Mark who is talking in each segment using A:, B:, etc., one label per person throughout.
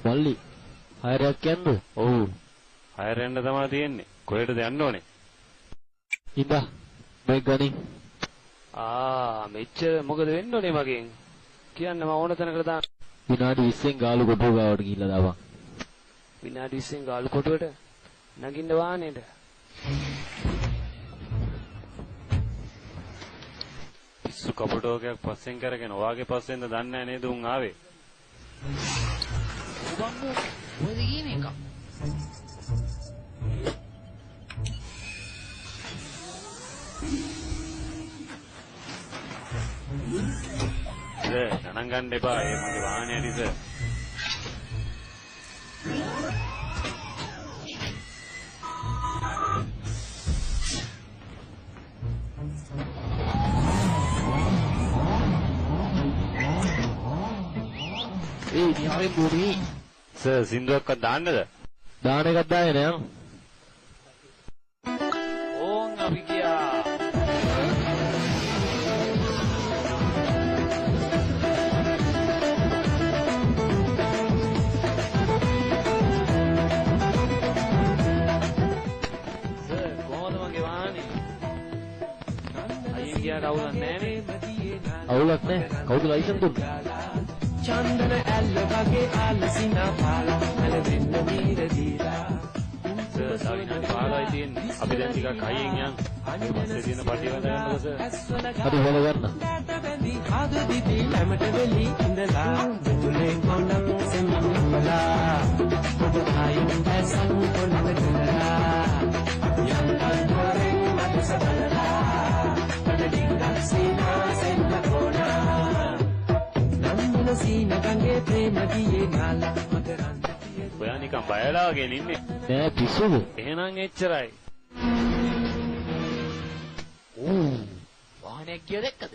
A: මල්ලි හයරයක් යන්නද?
B: ඔව්. හයර යන්න තමයි තියෙන්නේ. කොහෙටද යන්න ඕනේ?
A: ඉඳා මේ ගණින්.
C: මෙච්චර මොකද වෙන්න ඕනේ මගෙන්? කියන්න මම ඕන තැනකට දාන්න.
A: විනාඩි 20න් ගාලු කොටුව ගාවට ගිහිල්ලා දාපන්.
C: විනාඩි 20න් ගාලු කොටුවට නගින්න වාහනේට.
B: පිස්සු කපුටෝකයක් පස්සෙන් කරගෙන ඔයාගේ පස්සෙන්ද දන්නේ නැහැ නේද උන් ආවේ?
D: බම්බු ඔයද කියන එක.
B: ගණන් ගන්න එපා. ඒ මගේ වාහනේ ඇරිස.
A: නිහාරේ පොඩි
B: සර් සින්දුවක්වත් දාන්නද?
A: දාන එකක් දාගෙන යන්න.
C: ඕන් අපි ගියා. අවුලක් නැහැ.
A: අවුලක් නැහැ. කවුද ලයිසන් දුන්නේ?
E: චන්දන ඇල්ල වගේ ආලසිනා පාලා මැලෙන්න මීර දීලා
B: සාවිනාඩි 15යි තියෙන්නේ. අපි දැන් ටිකක් හයියෙන් යන්. පස්සේ තියෙන පටිය වල ගන්නකො සර්.
A: හරි හොල ගන්න.
E: බැඳි හද දිවි ළමට වෙලි ඉඳලා මුතුලේ කොණම් සෙම්මලා ඔබ ආයුන් දැසන් කොණම තුලලා යන්තන් දොරෙන් මත සබලලා පඩඩිංගක් සීනා සෙන්න කොණා නන්දන සීන ගංගේ ප්‍රේම දියේ නාලා මකරන්ද පිය
B: ඔයා නිකන් බයලා වගේ ඉන්නේ.
A: නෑ පිස්සුද?
B: එහෙනම් එච්චරයි.
D: වාහනයක් ගිය දැක්කද?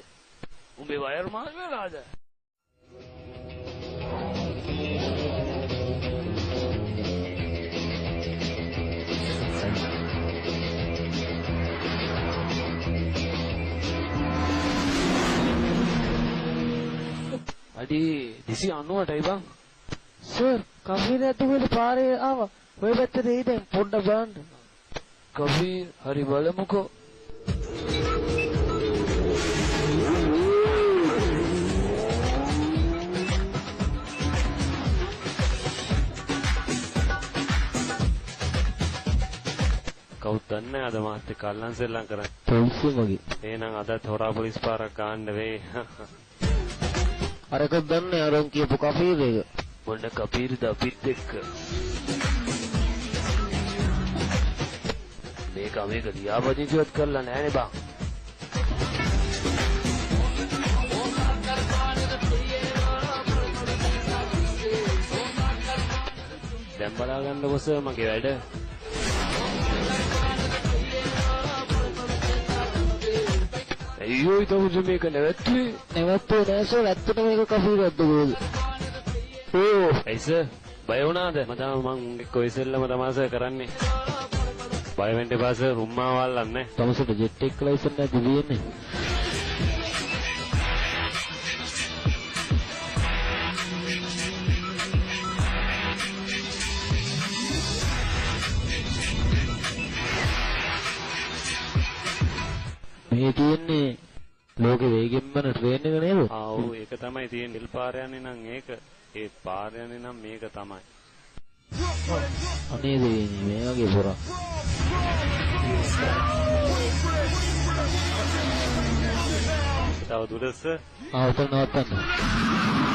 C: උඹේ වයර් මාස් වෙලාද? අඩි 290ටයි බං.
F: සර් කෆීර ඇතුළේ පාරේ ආවා. ඔය පැත්තට එයි දැන් පොඩ්ඩක් බලන්න.
C: කබීර් හරි බලමුකෝ.
B: කවුද දන්නේ අද මාත් එක්ක අල්ලන් සෙල්ලම් කරන්නේ.
A: පොලිසිය වගේ.
B: එහෙනම් අදත් හොරා පොලිස් පාරක් ගන්න වෙයි.
A: අරක දන්නේ අරන් කියපු කෆීර එක.
C: මොන කබීර්ද අපිත් එක්ක. මේක ලියාපදිංචිවත් කරලා නැහනේ බං.
B: දැන් බලා ගන්නකො සර් මගේ වැඩ.
C: අයියෝ ඊට මේක නැවැත්තුවේ.
F: නැවත්තේ නෑ සර් ඇත්තට මේක කෆීරක්ද කොහෙද?
C: ඕ ඇයි සර් බය වුණාද? මම එක්ක ඔය සෙල්ලම තමයි සර් කරන්නේ. බය වෙන්න එපා සර් රුම්මා වල්ලන්නේ.
A: තමසට ජෙට් එක ලයිසන් නැති දෙන්නේ. මේ තියෙන්නේ ලෝකෙ වේගෙන්ම ට්‍රේන් එක නේද?
B: ඔව් ඒක තමයි තියෙන්නේ. නිල් පාර යන්නේ නම් ඒක. ඒ පාර යන්නේ නම් මේක තමයි.
A: අනේ දෙන්නේ මේ වගේ පොරක්.
B: තව දුරස
A: උතන නවත්තන්න.